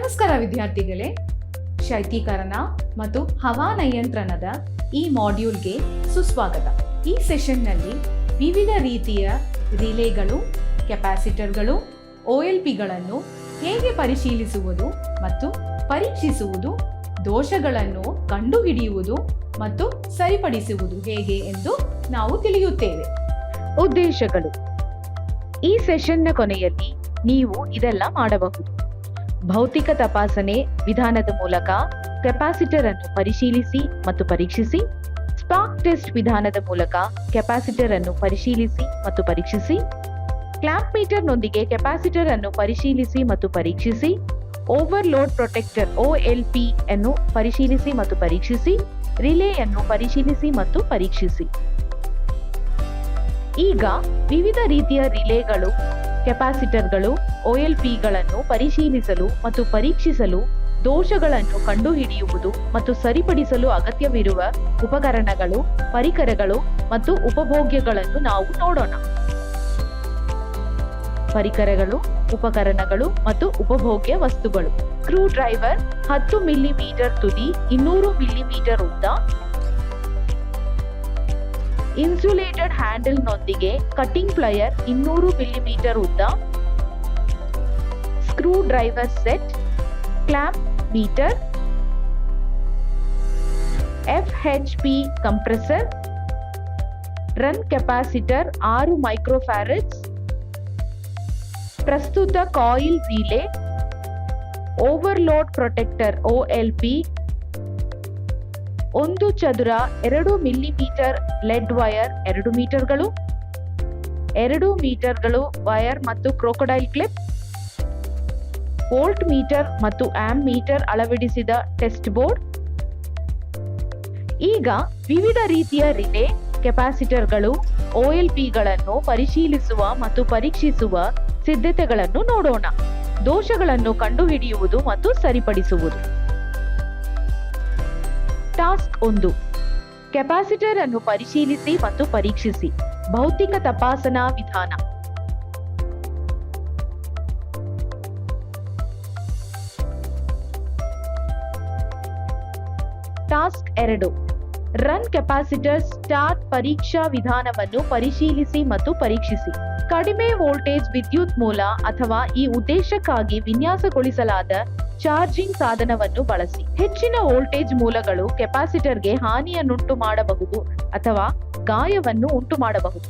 ನಮಸ್ಕಾರ ವಿದ್ಯಾರ್ಥಿಗಳೇ, ಶೈತ್ಯೀಕರಣ ಮತ್ತು ಹವಾನಿಯಂತ್ರಣದ ಈ ಮಾಡ್ಯೂಲ್ಗೆ ಸುಸ್ವಾಗತ. ಈ ಸೆಷನ್ನಲ್ಲಿ ವಿವಿಧ ರೀತಿಯ ರಿಲೇಗಳು, ಕೆಪಾಸಿಟರ್ಗಳು, OLPಗಳನ್ನು ಹೇಗೆ ಪರಿಶೀಲಿಸುವುದು ಮತ್ತು ಪರೀಕ್ಷಿಸುವುದು, ದೋಷಗಳನ್ನು ಕಂಡುಹಿಡಿಯುವುದು ಮತ್ತು ಸರಿಪಡಿಸುವುದು ಹೇಗೆ ಎಂದು ನಾವು ತಿಳಿಯುತ್ತೇವೆ. ಉದ್ದೇಶಗಳು: ಈ ಸೆಷನ್ನ ಕೊನೆಯಲ್ಲಿ ನೀವು ಇದೆಲ್ಲ ಮಾಡಬಹುದು. ಭೌತಿಕ ತಪಾಸಣೆ ವಿಧಾನದ ಮೂಲಕ ಕೆಪಾಸಿಟರ್ ಅನ್ನು ಪರಿಶೀಲಿಸಿ ಮತ್ತು ಪರೀಕ್ಷಿಸಿ. ಸ್ಪಾರ್ಕ್ ಟೆಸ್ಟ್ ವಿಧಾನದ ಮೂಲಕ ಕೆಪಾಸಿಟರ್ ಅನ್ನು ಪರಿಶೀಲಿಸಿ ಮತ್ತು ಪರೀಕ್ಷಿಸಿ. ಕ್ಲಾಂಪ್ ಮೀಟರ್ನೊಂದಿಗೆ ಕೆಪಾಸಿಟರ್ ಅನ್ನು ಪರಿಶೀಲಿಸಿ ಮತ್ತು ಪರೀಕ್ಷಿಸಿ. ಓವರ್ಲೋಡ್ ಪ್ರೊಟೆಕ್ಟರ್ OLP ಅನ್ನು ಪರಿಶೀಲಿಸಿ ಮತ್ತು ಪರೀಕ್ಷಿಸಿ. ರಿಲೇಯನ್ನು ಪರಿಶೀಲಿಸಿ ಮತ್ತು ಪರೀಕ್ಷಿಸಿ. ಈಗ ವಿವಿಧ ರೀತಿಯ ರಿಲೇಗಳು, ಕೆಪಾಸಿಟರ್ಗಳು, OLPಗಳನ್ನು ಪರಿಶೀಲಿಸಲು ಮತ್ತು ಪರೀಕ್ಷಿಸಲು, ದೋಷಗಳನ್ನು ಕಂಡುಹಿಡಿಯುವುದು ಮತ್ತು ಸರಿಪಡಿಸಲು ಅಗತ್ಯವಿರುವ ಉಪಕರಣಗಳು, ಪರಿಕರಗಳು ಮತ್ತು ಉಪಭೋಗ್ಯಗಳನ್ನು ನಾವು ನೋಡೋಣ. ಪರಿಕರಗಳು, ಉಪಕರಣಗಳು ಮತ್ತು ಉಪಭೋಗ್ಯ ವಸ್ತುಗಳು. ಸ್ಕ್ರೂ ಡ್ರೈವರ್ 10 ಮಿಲಿಮೀಟರ್ ತುದಿ, 200 ಮಿಲಿಮೀಟರ್ ಉದ್ದ. ಇನ್ಸುಲೇಟೆಡ್ ಹ್ಯಾಂಡಲ್ನೊಂದಿಗೆ ಕಟಿಂಗ್ ಪ್ಲಯರ್ 200 ಮಿಲಿಮೀಟರ್ ಉದ್ದ. Screwdriver set. Clamp meter. FHP compressor. Run capacitor 6 microfarads. ಪ್ರಸ್ತುತ coil relay. Overload protector OLP. 1 ಚದುರ 2 ಮಿಲಿಮೀಟರ್ ಲೆಡ್ ವೈರ್ 2 ಮೀಟರ್ಗಳು. 2 ಮೀಟರ್ಗಳು ವೈರ್ ಮತ್ತು ಕ್ರೊಕೊಡೈಲ್ ಕ್ಲಿಪ್. ವೋಲ್ಟ್ ಮೀಟರ್ ಮತ್ತು ಆಂಪ್ ಮೀಟರ್ ಅಳವಡಿಸಿದ ಟೆಸ್ಟ್ ಬೋರ್ಡ್. ಈಗ ವಿವಿಧ ರೀತಿಯ ರಿಲೇ, ಕೆಪಾಸಿಟರ್ಗಳು, OLPಗಳನ್ನು ಪರಿಶೀಲಿಸುವ ಮತ್ತು ಪರೀಕ್ಷಿಸುವ ಸಿದ್ಧತೆಗಳನ್ನು ನೋಡೋಣ. ದೋಷಗಳನ್ನು ಕಂಡುಹಿಡಿಯುವುದು ಮತ್ತು ಸರಿಪಡಿಸುವುದು. ಟಾಸ್ಕ್ 1: ಕೆಪಾಸಿಟರ್ ಅನ್ನು ಪರಿಶೀಲಿಸಿ ಮತ್ತು ಪರೀಕ್ಷಿಸಿ. ಭೌತಿಕ ತಪಾಸಣಾ ವಿಧಾನ. ಟಾಸ್ಕ್ 2: ರನ್ ಕೆಪಾಸಿಟರ್ ಸ್ಟಾರ್ಟ್ ಪರೀಕ್ಷಾ ವಿಧಾನವನ್ನು ಪರಿಶೀಲಿಸಿ ಮತ್ತು ಪರೀಕ್ಷಿಸಿ. ಕಡಿಮೆ ವೋಲ್ಟೇಜ್ ವಿದ್ಯುತ್ ಮೂಲ ಅಥವಾ ಈ ಉದ್ದೇಶಕ್ಕಾಗಿ ವಿನ್ಯಾಸಗೊಳಿಸಲಾದ ಚಾರ್ಜಿಂಗ್ ಸಾಧನವನ್ನು ಬಳಸಿ. ಹೆಚ್ಚಿನ ವೋಲ್ಟೇಜ್ ಮೂಲಗಳು ಕೆಪಾಸಿಟರ್ಗೆ ಹಾನಿಯನ್ನುಂಟು ಮಾಡಬಹುದು ಅಥವಾ ಗಾಯವನ್ನು ಉಂಟು ಮಾಡಬಹುದು.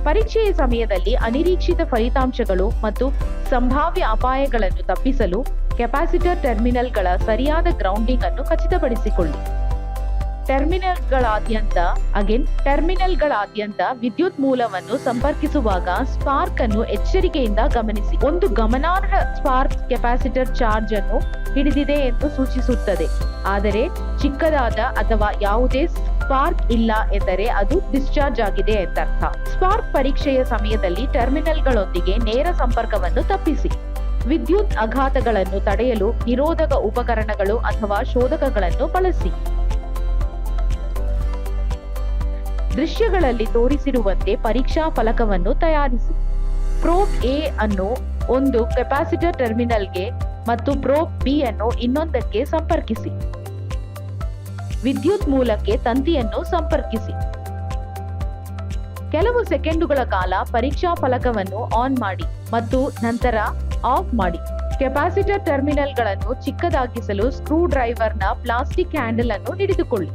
ಪರೀಕ್ಷೆಯ ಸಮಯದಲ್ಲಿ ಅನಿರೀಕ್ಷಿತ ಫಲಿತಾಂಶಗಳು ಮತ್ತು ಸಂಭಾವ್ಯ ಅಪಾಯಗಳನ್ನು ತಪ್ಪಿಸಲು ಕೆಪಾಸಿಟರ್ ಟರ್ಮಿನಲ್ಗಳ ಸರಿಯಾದ ಗ್ರೌಂಡಿಂಗ್ ಅನ್ನು ಖಚಿತಪಡಿಸಿಕೊಳ್ಳಿ. ಟರ್ಮಿನಲ್ಗಳಾದ್ಯಂತ ವಿದ್ಯುತ್ ಮೂಲವನ್ನು ಸಂಪರ್ಕಿಸುವಾಗ ಸ್ಪಾರ್ಕ್ ಅನ್ನು ಎಚ್ಚರಿಕೆಯಿಂದ ಗಮನಿಸಿ. ಒಂದು ಗಮನಾರ್ಹ ಸ್ಪಾರ್ಕ್ ಕೆಪಾಸಿಟರ್ ಚಾರ್ಜ್ ಅನ್ನು ಹಿಡಿದಿದೆ ಎಂದು ಸೂಚಿಸುತ್ತದೆ. ಆದರೆ ಚಿಕ್ಕದಾದ ಅಥವಾ ಯಾವುದೇ ಸ್ಪಾರ್ಕ್ ಇಲ್ಲ ಎಂದರೆ ಅದು ಡಿಸ್ಚಾರ್ಜ್ ಆಗಿದೆ ಎಂದರ್ಥ. ಸ್ಪಾರ್ಕ್ ಪರೀಕ್ಷೆಯ ಸಮಯದಲ್ಲಿ ಟರ್ಮಿನಲ್ಗಳೊಂದಿಗೆ ನೇರ ಸಂಪರ್ಕವನ್ನು ತಪ್ಪಿಸಿ. ವಿದ್ಯುತ್ ಆಘಾತಗಳನ್ನು ತಡೆಯಲು ನಿರೋಧಕ ಉಪಕರಣಗಳು ಅಥವಾ ಶೋಧಕಗಳನ್ನು ಬಳಸಿ. ದೃಶ್ಯಗಳಲ್ಲಿ ತೋರಿಸಿರುವಂತೆ ಪರೀಕ್ಷಾ ಫಲಕವನ್ನು ತಯಾರಿಸಿ. ಪ್ರೋಬ್ A ಅನ್ನು ಒಂದು ಕೆಪಾಸಿಟರ್ ಟರ್ಮಿನಲ್ಗೆ ಮತ್ತು ಪ್ರೋಬ್ B ಅನ್ನು ಇನ್ನೊಂದಕ್ಕೆ ಸಂಪರ್ಕಿಸಿ. ವಿದ್ಯುತ್ ಮೂಲಕ್ಕೆ ತಂತಿಯನ್ನು ಸಂಪರ್ಕಿಸಿ. ಕೆಲವು ಸೆಕೆಂಡುಗಳ ಕಾಲ ಪರೀಕ್ಷಾ ಫಲಕವನ್ನು ಆನ್ ಮಾಡಿ ಮತ್ತು ನಂತರ ಆಫ್ ಮಾಡಿ. ಕೆಪಾಸಿಟರ್ ಟರ್ಮಿನಲ್ಗಳನ್ನು ಚಿಕ್ಕದಾಗಿಸಲು ಸ್ಕ್ರೂ ಡ್ರೈವರ್ನ ಪ್ಲಾಸ್ಟಿಕ್ ಹ್ಯಾಂಡಲ್ ಅನ್ನು ಹಿಡಿದುಕೊಳ್ಳಿ.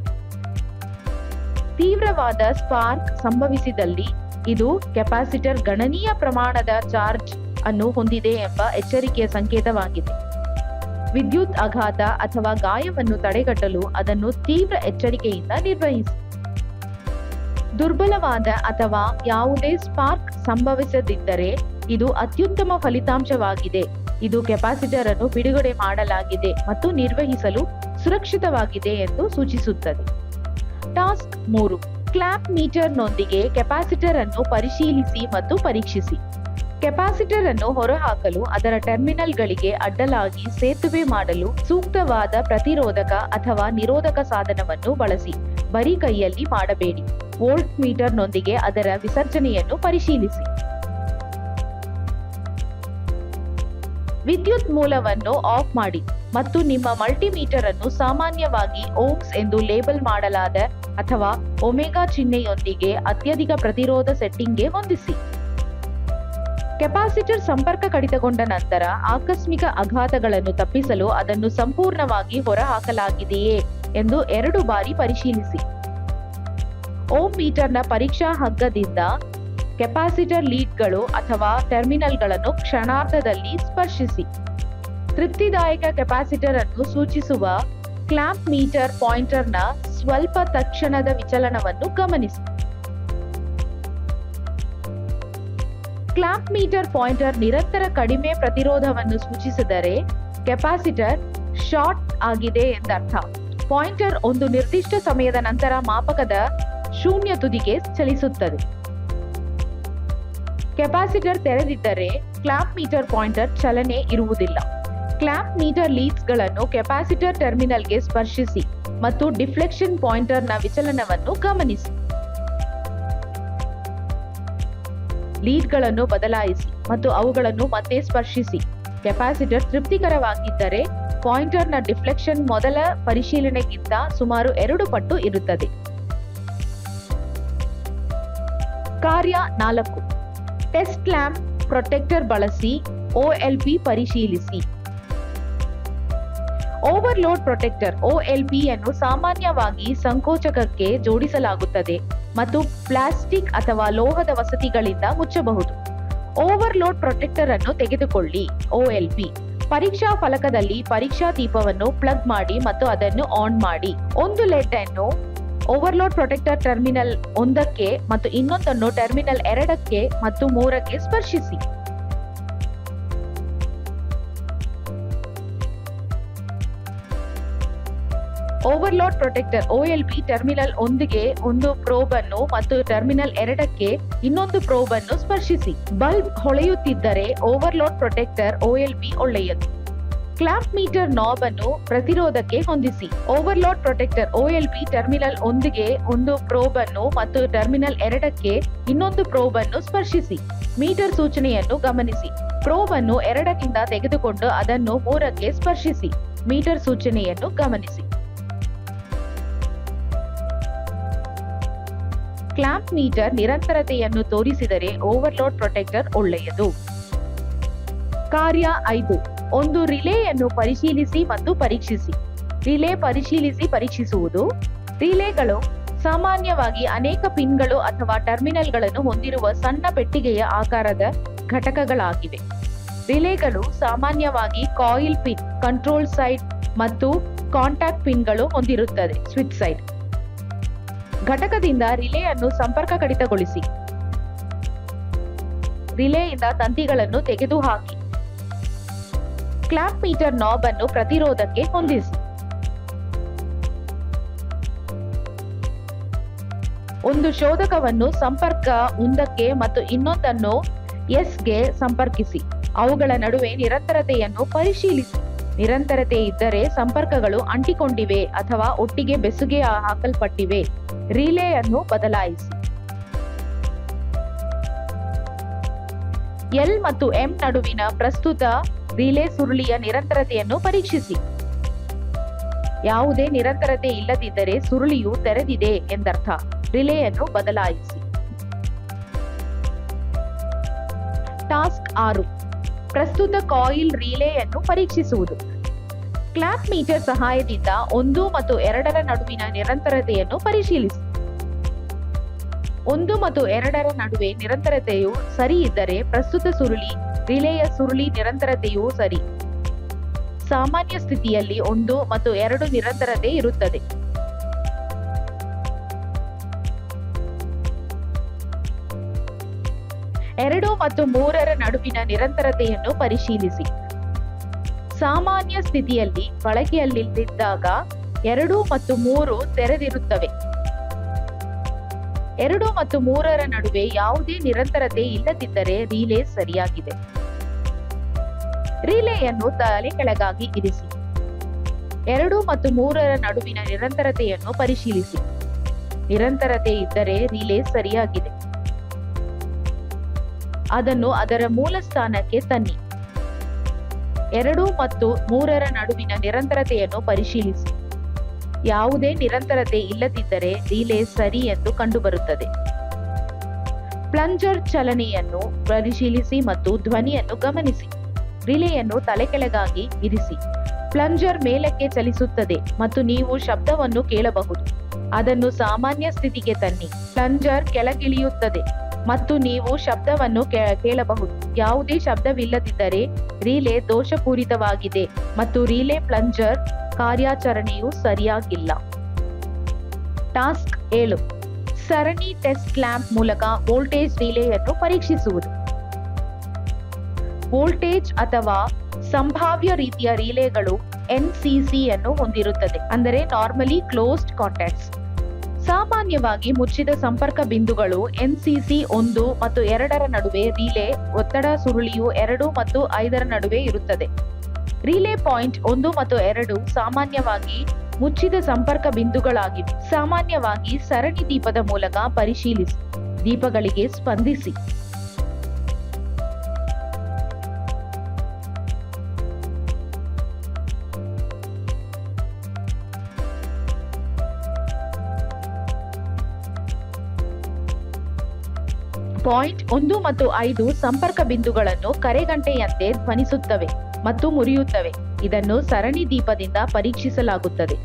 ತೀವ್ರವಾದ ಸ್ಪಾರ್ಕ್ ಸಂಭವಿಸಿದಲ್ಲಿ ಇದು ಕೆಪಾಸಿಟರ್ ಗಣನೀಯ ಪ್ರಮಾಣದ ಚಾರ್ಜ್ ಅನ್ನು ಹೊಂದಿದೆ ಎಂಬ ಎಚ್ಚರಿಕೆಯ ಸಂಕೇತವಾಗಿದೆ. ವಿದ್ಯುತ್ ಆಘಾತ ಅಥವಾ ಗಾಯವನ್ನು ತಡೆಗಟ್ಟಲು ಅದನ್ನು ತೀವ್ರ ಎಚ್ಚರಿಕೆಯಿಂದ ನಿರ್ವಹಿಸಿ. ದುರ್ಬಲವಾದ ಅಥವಾ ಯಾವುದೇ ಸ್ಪಾರ್ಕ್ ಸಂಭವಿಸದಿದ್ದರೆ ಇದು ಅತ್ಯುತ್ತಮ ಫಲಿತಾಂಶವಾಗಿದೆ. ಇದು ಕೆಪಾಸಿಟರ್ ಅನ್ನು ಬಿಡುಗಡೆ ಮಾಡಲಾಗಿದೆ ಮತ್ತು ನಿರ್ವಹಿಸಲು ಸುರಕ್ಷಿತವಾಗಿದೆ ಎಂದು ಸೂಚಿಸುತ್ತದೆ. ಟಾಸ್ಕ್ 3: ಕ್ಲಾಂಪ್ ಮೀಟರ್ನೊಂದಿಗೆ ಕೆಪಾಸಿಟರ್ ಅನ್ನು ಪರಿಶೀಲಿಸಿ ಮತ್ತು ಪರೀಕ್ಷಿಸಿ. ಕೆಪಾಸಿಟರ್ ಅನ್ನು ಹೊರಹಾಕಲು ಅದರ ಟರ್ಮಿನಲ್ಗಳಿಗೆ ಅಡ್ಡಲಾಗಿ ಸೇತುವೆ ಮಾಡಲು ಸೂಕ್ತವಾದ ಪ್ರತಿರೋಧಕ ಅಥವಾ ನಿರೋಧಕ ಸಾಧನವನ್ನು ಬಳಸಿ. ಬರೀ ಕೈಯಲ್ಲಿ ಮಾಡಬೇಡಿ. ವೋಲ್ಟ್ ಮೀಟರ್ನೊಂದಿಗೆ ಅದರ ವಿಸರ್ಜನೆಯನ್ನು ಪರಿಶೀಲಿಸಿ. ವಿದ್ಯುತ್ ಮೂಲವನ್ನು ಆಫ್ ಮಾಡಿ ಮತ್ತು ನಿಮ್ಮ ಮಲ್ಟಿಮೀಟರ್ ಅನ್ನು ಸಾಮಾನ್ಯವಾಗಿ ಓಮ್ಸ್ ಎಂದು ಲೇಬಲ್ ಮಾಡಲಾದ ಅಥವಾ ಒಮೆಗಾ ಚಿಹ್ನೆಯೊಂದಿಗೆ ಅತ್ಯಧಿಕ ಪ್ರತಿರೋಧ ಸೆಟ್ಟಿಂಗ್ಗೆ ಹೊಂದಿಸಿ. ಕೆಪಾಸಿಟರ್ ಸಂಪರ್ಕ ಕಡಿತಗೊಂಡ ನಂತರ ಆಕಸ್ಮಿಕ ಆಘಾತಗಳನ್ನು ತಪ್ಪಿಸಲು ಅದನ್ನು ಸಂಪೂರ್ಣವಾಗಿ ಹೊರಹಾಕಲಾಗಿದೆಯೇ ಎಂದು 2 ಬಾರಿ ಪರಿಶೀಲಿಸಿ. ಓಮ್ ಮೀಟರ್ನ ಪರೀಕ್ಷಾ ಹಗ್ಗದಿಂದ ಕೆಪಾಸಿಟರ್ ಲೀಡ್ಗಳು ಅಥವಾ ಟರ್ಮಿನಲ್ಗಳನ್ನು ಕ್ಷಣಾರ್ಧದಲ್ಲಿ ಸ್ಪರ್ಶಿಸಿ. ತೃಪ್ತಿದಾಯಕ ಕೆಪಾಸಿಟರ್ ಅನ್ನು ಸೂಚಿಸುವ ಕ್ಲಾಂಪ್ ಮೀಟರ್ ಪಾಯಿಂಟರ್ನ ಸ್ವಲ್ಪ ತಕ್ಷಣದ ವಿಚಲನವನ್ನು ಗಮನಿಸಿ. ಕ್ಲಾಂಪ್ ಮೀಟರ್ ಪಾಯಿಂಟರ್ ನಿರಂತರ ಕಡಿಮೆ ಪ್ರತಿರೋಧವನ್ನು ಸೂಚಿಸಿದರೆ ಕೆಪಾಸಿಟರ್ ಶಾರ್ಟ್ ಆಗಿದೆ ಎಂದರ್ಥ. ಪಾಯಿಂಟರ್ ಒಂದು ನಿರ್ದಿಷ್ಟ ಸಮಯದ ನಂತರ ಮಾಪಕದ ಶೂನ್ಯ ತುದಿಗೆ ಚಲಿಸುತ್ತದೆ. ಕೆಪಾಸಿಟರ್ ತೆರೆದಿದ್ದರೆ ಕ್ಲಾಂಪ್ ಮೀಟರ್ ಪಾಯಿಂಟರ್ ಚಲನೆ ಇರುವುದಿಲ್ಲ. ಕ್ಲಾಂಪ್ ಮೀಟರ್ ಲೀಡ್ಸ್ ಗಳನ್ನು ಕೆಪಾಸಿಟರ್ ಟರ್ಮಿನಲ್ಗೆ ಸ್ಪರ್ಶಿಸಿ ಮತ್ತು ಡಿಫ್ಲೆಕ್ಷನ್ ಪಾಯಿಂಟರ್ನ ವಿಚಲನವನ್ನು ಗಮನಿಸಿ. ಲೀಡ್ಗಳನ್ನು ಬದಲಾಯಿಸಿ ಮತ್ತು ಅವುಗಳನ್ನು ಮತ್ತೆ ಸ್ಪರ್ಶಿಸಿ. ಕೆಪಾಸಿಟರ್ ತೃಪ್ತಿಕರವಾಗಿದ್ದರೆ ಪಾಯಿಂಟರ್ನ ಡಿಫ್ಲೆಕ್ಷನ್ ಮೊದಲ ಪರಿಶೀಲನೆಗಿಂತ ಸುಮಾರು 2 ಪಟ್ಟು ಇರುತ್ತದೆ. ಕಾರ್ಯ 4. ಟೆಸ್ಟ್ ಲ್ಯಾಂಪ್ ಪ್ರೊಟೆಕ್ಟರ್ ಬಳಸಿ OLP ಪರಿಶೀಲಿಸಿ. ಓವರ್ಲೋಡ್ ಪ್ರೊಟೆಕ್ಟರ್ OLP ಅನ್ನು ಸಾಮಾನ್ಯವಾಗಿ ಸಂಕೋಚಕಕ್ಕೆ ಜೋಡಿಸಲಾಗುತ್ತದೆ ಮತ್ತು ಪ್ಲಾಸ್ಟಿಕ್ ಅಥವಾ ಲೋಹದ ವಸತಿಗಳಿಂದ ಮುಚ್ಚಬಹುದು. ಓವರ್ಲೋಡ್ ಪ್ರೊಟೆಕ್ಟರ್ ಅನ್ನು ತೆಗೆದುಕೊಳ್ಳಿ. OLP ಪರೀಕ್ಷಾ ಫಲಕದಲ್ಲಿ ಪರೀಕ್ಷಾ ದೀಪವನ್ನು ಪ್ಲಗ್ ಮಾಡಿ ಮತ್ತು ಅದನ್ನು ಆನ್ ಮಾಡಿ. ಒಂದು ಲೆಡ್ ಅನ್ನು ಓವರ್ಲೋಡ್ ಪ್ರೊಟೆಕ್ಟರ್ ಟರ್ಮಿನಲ್ 1ಕ್ಕೆ ಮತ್ತು ಇನ್ನೊಂದನ್ನು ಟರ್ಮಿನಲ್ 2ಕ್ಕೆ ಮತ್ತು 3ಕ್ಕೆ ಸ್ಪರ್ಶಿಸಿ. ಓವರ್ಲೋಡ್ ಪ್ರೊಟೆಕ್ಟರ್ OLP ಟರ್ಮಿನಲ್ 1ಗೆ ಒಂದು ಪ್ರೋಬ್ ಅನ್ನು ಮತ್ತು ಟರ್ಮಿನಲ್ 2ಕ್ಕೆ ಇನ್ನೊಂದು ಪ್ರೋಬ್ ಅನ್ನು ಸ್ಪರ್ಶಿಸಿ. ಬಲ್ಬ್ ಹೊಳೆಯುತ್ತಿದ್ದರೆ ಓವರ್ಲೋಡ್ ಪ್ರೊಟೆಕ್ಟರ್ OLP ಒಳ್ಳೆಯದು. ಕ್ಲಾಂಪ್ ಮೀಟರ್ ನಾಬ್ ಅನ್ನು ಪ್ರತಿರೋಧಕ್ಕೆ ಹೊಂದಿಸಿ. ಓವರ್ಲೋಡ್ ಪ್ರೊಟೆಕ್ಟರ್ OLP ಟರ್ಮಿನಲ್ 1ಗೆ ಒಂದು ಪ್ರೋಬ್ ಅನ್ನು ಮತ್ತು ಟರ್ಮಿನಲ್ 2ಕ್ಕೆ ಇನ್ನೊಂದು ಪ್ರೋಬ್ ಅನ್ನು ಸ್ಪರ್ಶಿಸಿ. ಮೀಟರ್ ಸೂಚನೆಯನ್ನು ಗಮನಿಸಿ. ಪ್ರೋಬ್ ಅನ್ನು 2ರಿಂದ ತೆಗೆದುಕೊಂಡು ಅದನ್ನು 3ಕ್ಕೆ ಸ್ಪರ್ಶಿಸಿ. ಮೀಟರ್ ಸೂಚನೆಯನ್ನು ಗಮನಿಸಿ. ಕ್ಲಾಂಪ್ ಮೀಟರ್ ನಿರಂತರತೆಯನ್ನು ತೋರಿಸಿದರೆ ಓವರ್ಲೋಡ್ ಪ್ರೊಟೆಕ್ಟರ್ ಒಳ್ಳೆಯದು. ಕಾರ್ಯ 5. ಒಂದು ರಿಲೇಯನ್ನು ಪರಿಶೀಲಿಸಿ ಮತ್ತು ಪರೀಕ್ಷಿಸಿ. ರಿಲೇ ಪರಿಶೀಲಿಸಿ ಪರೀಕ್ಷಿಸುವುದು. ರಿಲೇಗಳು ಸಾಮಾನ್ಯವಾಗಿ ಅನೇಕ ಪಿನ್ಗಳು ಅಥವಾ ಟರ್ಮಿನಲ್ಗಳನ್ನು ಹೊಂದಿರುವ ಸಣ್ಣ ಪೆಟ್ಟಿಗೆಯ ಆಕಾರದ ಘಟಕಗಳಾಗಿವೆ. ರಿಲೇಗಳು ಸಾಮಾನ್ಯವಾಗಿ ಕಾಯಿಲ್ ಪಿನ್, ಕಂಟ್ರೋಲ್ ಸೈಡ್ ಮತ್ತು ಕಾಂಟ್ಯಾಕ್ಟ್ ಪಿನ್ಗಳು ಹೊಂದಿರುತ್ತದೆ. ಸ್ವಿಚ್ ಸೈಡ್ ಘಟಕದಿಂದ ರಿಲೇಯನ್ನು ಸಂಪರ್ಕ ಕಡಿತಗೊಳಿಸಿ. ರಿಲೇಯಿಂದ ತಂತಿಗಳನ್ನು ತೆಗೆದುಹಾಕಿ. ಕ್ಲಾಂಪ್ ಮೀಟರ್ ನಾಬ್ ಅನ್ನು ಪ್ರತಿರೋಧಕ್ಕೆ ಹೊಂದಿಸಿ. ಒಂದು ಶೋಧಕವನ್ನು ಸಂಪರ್ಕ 1ಕ್ಕೆ ಮತ್ತು ಇನ್ನೊಂದನ್ನು ಎಸ್ಗೆ ಸಂಪರ್ಕಿಸಿ. ಅವುಗಳ ನಡುವೆ ನಿರಂತರತೆಯನ್ನು ಪರಿಶೀಲಿಸಿ. ನಿರಂತರತೆ ಇದ್ದರೆ ಸಂಪರ್ಕಗಳು ಅಂಟಿಕೊಂಡಿವೆ ಅಥವಾ ಒಟ್ಟಿಗೆ ಬೆಸುಗೆ ಹಾಕಲ್ಪಟ್ಟಿವೆ. ರಿಲೇ ಅನ್ನು ಬದಲಾಯಿಸಿ. L ಮತ್ತು M ನಡುವಿನ ಪ್ರಸ್ತುತ ರಿಲೇ ಸುರುಳಿಯ ನಿರಂತರತೆಯನ್ನು ಪರೀಕ್ಷಿಸಿ. ಯಾವುದೇ ನಿರಂತರತೆ ಇಲ್ಲದಿದ್ದರೆ ಸುರುಳಿಯು ತೆರೆದಿದೆ ಎಂದರ್ಥ. ರಿಲೇಯನ್ನು ಬದಲಾಯಿಸಿ. ಟಾಸ್ಕ್ 6. ಪ್ರಸ್ತುತ ಕಾಯಿಲ್ ರಿಲೇಯನ್ನು ಪರೀಕ್ಷಿಸುವುದು. ಕ್ಲಾಂಪ್ ಮೀಟರ್ ಸಹಾಯದಿಂದ 1 ಮತ್ತು 2ರ ನಡುವಿನ ನಿರಂತರತೆಯನ್ನು ಪರಿಶೀಲಿಸಿ. 1 ಮತ್ತು 2ರ ನಡುವೆ ನಿರಂತರತೆಯು ಸರಿ ಇದ್ದರೆ ಪ್ರಸ್ತುತ ಸುರುಳಿ ರಿಲೇಯ ಸುರುಳಿ ನಿರಂತರತೆಯೂ ಸರಿ. ಸಾಮಾನ್ಯ ಸ್ಥಿತಿಯಲ್ಲಿ 1 ಮತ್ತು 2 ನಿರಂತರತೆ ಇರುತ್ತದೆ. ಎರಡು ಮತ್ತು 3ರ ನಡುವಿನ ನಿರಂತರತೆಯನ್ನು ಪರಿಶೀಲಿಸಿ. ಸಾಮಾನ್ಯ ಸ್ಥಿತಿಯಲ್ಲಿ ಬಳಕೆಯಲ್ಲಿದ್ದಾಗ 2 ಮತ್ತು 3 ತೆರೆದಿರುತ್ತವೆ. 2 ಮತ್ತು 3ರ ನಡುವೆ ಯಾವುದೇ ನಿರಂತರತೆ ಇಲ್ಲದಿದ್ದರೆ ರಿಲೇ ಸರಿಯಾಗಿದೆ. ರಿಲೇಯನ್ನು ತಲೆ ಕೆಳಗಾಗಿ ಇರಿಸಿ. 2 ಮತ್ತು 3ರ ನಡುವಿನ ನಿರಂತರತೆಯನ್ನು ಪರಿಶೀಲಿಸಿ. ನಿರಂತರತೆ ಇದ್ದರೆ ರಿಲೇ ಸರಿಯಾಗಿದೆ. ಅದನ್ನು ಅದರ ಮೂಲ ಸ್ಥಾನಕ್ಕೆ ತನ್ನಿ. 2 ಮತ್ತು 3ರ ನಡುವಿನ ನಿರಂತರತೆಯನ್ನು ಪರಿಶೀಲಿಸಿ. ಯಾವುದೇ ನಿರಂತರತೆ ಇಲ್ಲದಿದ್ದರೆ ರಿಲೇ ಸರಿ ಎಂದು ಕಂಡುಬರುತ್ತದೆ. ಪ್ಲಂಜರ್ ಚಲನೆಯನ್ನು ಪರಿಶೀಲಿಸಿ ಮತ್ತು ಧ್ವನಿಯನ್ನು ಗಮನಿಸಿ. ರಿಲೇಯನ್ನು ತಲೆಕೆಳಗಾಗಿ ಇರಿಸಿ. ಪ್ಲಂಜರ್ ಮೇಲಕ್ಕೆ ಚಲಿಸುತ್ತದೆ ಮತ್ತು ನೀವು ಶಬ್ದವನ್ನು ಕೇಳಬಹುದು. ಅದನ್ನು ಸಾಮಾನ್ಯ ಸ್ಥಿತಿಗೆ ತನ್ನಿ. ಪ್ಲಂಜರ್ ಕೆಳಗಿಳಿಯುತ್ತದೆ ಮತ್ತು ನೀವು ಶಬ್ದವನ್ನು ಕೇಳಬಹುದು. ಯಾವುದೇ ಶಬ್ದವಿಲ್ಲದಿದ್ದರೆ ರಿಲೇ ದೋಷಪೂರಿತವಾಗಿದೆ ಮತ್ತು ರಿಲೇ ಪ್ಲಂಜರ್ ಕಾರ್ಯಾಚರಣೆಯು ಸರಿಯಾಗಿಲ್ಲ. ಟಾಸ್ಕ್ 7. ಸರಣಿ ಟೆಸ್ಟ್ ಲ್ಯಾಂಪ್ ಮೂಲಕ ವೋಲ್ಟೇಜ್ ರಿಲೇಯನ್ನು ಪರೀಕ್ಷಿಸುವುದು. ವೋಲ್ಟೇಜ್ ಅಥವಾ ಸಂಭಾವ್ಯ ರೀತಿಯ ರಿಲೇಗಳು NCC ಯನ್ನು ಹೊಂದಿರುತ್ತದೆ, ಅಂದರೆ ನಾರ್ಮಲಿ ಕ್ಲೋಸ್ಡ್ ಕಾಂಟ್ಯಾಕ್ಟ್ಸ್. ಸಾಮಾನ್ಯವಾಗಿ ಮುಚ್ಚಿದ ಸಂಪರ್ಕ ಬಿಂದುಗಳು NCC 1 ಮತ್ತು 2ರ ನಡುವೆ ರಿಲೇ ಒತ್ತಡ ಸುರುಳಿಯು 2 ಮತ್ತು 5ರ ನಡುವೆ ಇರುತ್ತದೆ. ರಿಲೇ ಪಾಯಿಂಟ್ 1 ಮತ್ತು 2 ಸಾಮಾನ್ಯವಾಗಿ ಮುಚ್ಚಿದ ಸಂಪರ್ಕ ಬಿಂದುಗಳಾಗಿವೆ. ಸಾಮಾನ್ಯವಾಗಿ ಸರಣಿ ದೀಪದ ಮೂಲಕ ಪರಿಶೀಲಿಸಿ. ದೀಪಗಳಿಗೆ ಸ್ಪಂದಿಸಿ. ಪಾಯಿಂಟ್ 1 ಮತ್ತು 5 ಸಂಪರ್ಕ ಬಿಂದುಗಳನ್ನು ಕರೆಗಂಟೆಯಂತೆ ಧ್ವನಿಸುತ್ತವೆ ಮತ್ತು ಮುರಿಯುತ್ತವೆ. ಇದನ್ನು ಸರಣಿ ದೀಪದಿಂದ ಪರೀಕ್ಷಿಸಲಾಗುತ್ತದೆ.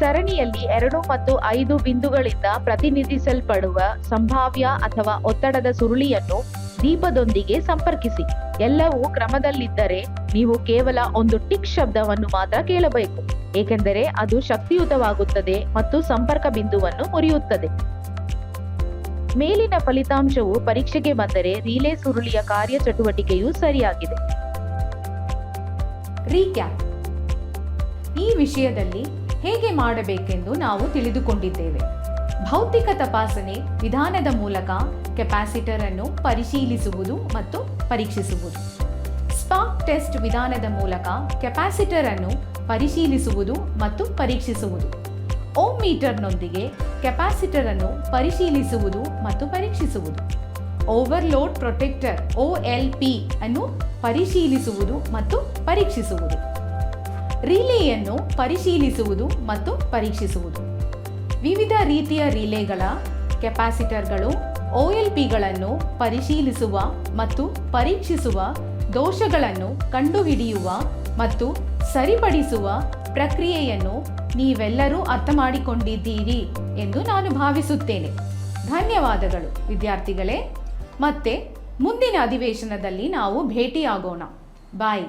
ಸರಣಿಯಲ್ಲಿ 2 ಮತ್ತು 5 ಬಿಂದುಗಳಿಂದ ಪ್ರತಿನಿಧಿಸಲ್ಪಡುವ ಸಂಭಾವ್ಯ ಅಥವಾ ಒತ್ತಡದ ಸುರುಳಿಯನ್ನು ದೀಪದೊಂದಿಗೆ ಸಂಪರ್ಕಿಸಿ. ಎಲ್ಲವೂ ಕ್ರಮದಲ್ಲಿದ್ದರೆ ನೀವು ಕೇವಲ ಒಂದು ಟಿಕ್ ಶಬ್ದವನ್ನು ಮಾತ್ರ ಕೇಳಬೇಕು, ಏಕೆಂದರೆ ಅದು ಶಕ್ತಿಯುತವಾಗುತ್ತದೆ ಮತ್ತು ಸಂಪರ್ಕ ಬಿಂದುವನ್ನು ಮುರಿಯುತ್ತದೆ. ಮೇಲಿನ ಫಲಿತಾಂಶವು ಪರೀಕ್ಷೆಗೆ ಬಂದರೆ ರಿಲೇ ಸುರುಳಿಯ ಕಾರ್ಯಚಟುವಟಿಕೆಯು ಸರಿಯಾಗಿದೆ. ರೀಕ್ಯಾಪ್. ಈ ವಿಷಯದಲ್ಲಿ ಹೇಗೆ ಮಾಡಬೇಕೆಂದು ನಾವು ತಿಳಿದುಕೊಂಡಿದ್ದೇವೆ. ಭೌತಿಕ ತಪಾಸಣೆ ವಿಧಾನದ ಮೂಲಕ ಕೆಪಾಸಿಟರ್ ಅನ್ನು ಪರಿಶೀಲಿಸುವುದು ಮತ್ತು ಪರೀಕ್ಷಿಸುವುದು. ಸ್ಪಾರ್ಕ್ ಟೆಸ್ಟ್ ವಿಧಾನದ ಮೂಲಕ ಕೆಪಾಸಿಟರ್ ಅನ್ನು ಪರಿಶೀಲಿಸುವುದು ಮತ್ತು ಪರೀಕ್ಷಿಸುವುದು. ಓಮ್ ಮೀಟರ್ನೊಂದಿಗೆ ಕೆಪಾಸಿಟರ್ ಅನ್ನು ಪರಿಶೀಲಿಸುವುದು ಮತ್ತು ಪರೀಕ್ಷಿಸುವುದು. ಓವರ್ಲೋಡ್ ಪ್ರೊಟೆಕ್ಟರ್ OLP ಅನ್ನು ಪರಿಶೀಲಿಸುವುದು ಮತ್ತು ಪರೀಕ್ಷಿಸುವುದು. ರಿಲೇಯನ್ನು ಪರಿಶೀಲಿಸುವುದು ಮತ್ತು ಪರೀಕ್ಷಿಸುವುದು. ವಿವಿಧ ರೀತಿಯ ರಿಲೇಗಳ ಕೆಪಾಸಿಟರ್ಗಳು OLPಗಳನ್ನು ಪರಿಶೀಲಿಸುವ ಮತ್ತು ಪರೀಕ್ಷಿಸುವ, ದೋಷಗಳನ್ನು ಕಂಡುಹಿಡಿಯುವ ಮತ್ತು ಸರಿಪಡಿಸುವ ಪ್ರಕ್ರಿಯೆಯನ್ನು ನೀವೆಲ್ಲರೂ ಅರ್ಥ ಮಾಡಿಕೊಂಡಿದ್ದೀರಿ ಎಂದು ನಾನು ಭಾವಿಸುತ್ತೇನೆ. ಧನ್ಯವಾದಗಳು ವಿದ್ಯಾರ್ಥಿಗಳೇ. ಮತ್ತೆ ಮುಂದಿನ ಅಧಿವೇಶನದಲ್ಲಿ ನಾವು ಭೇಟಿಯಾಗೋಣ. ಬಾಯ್.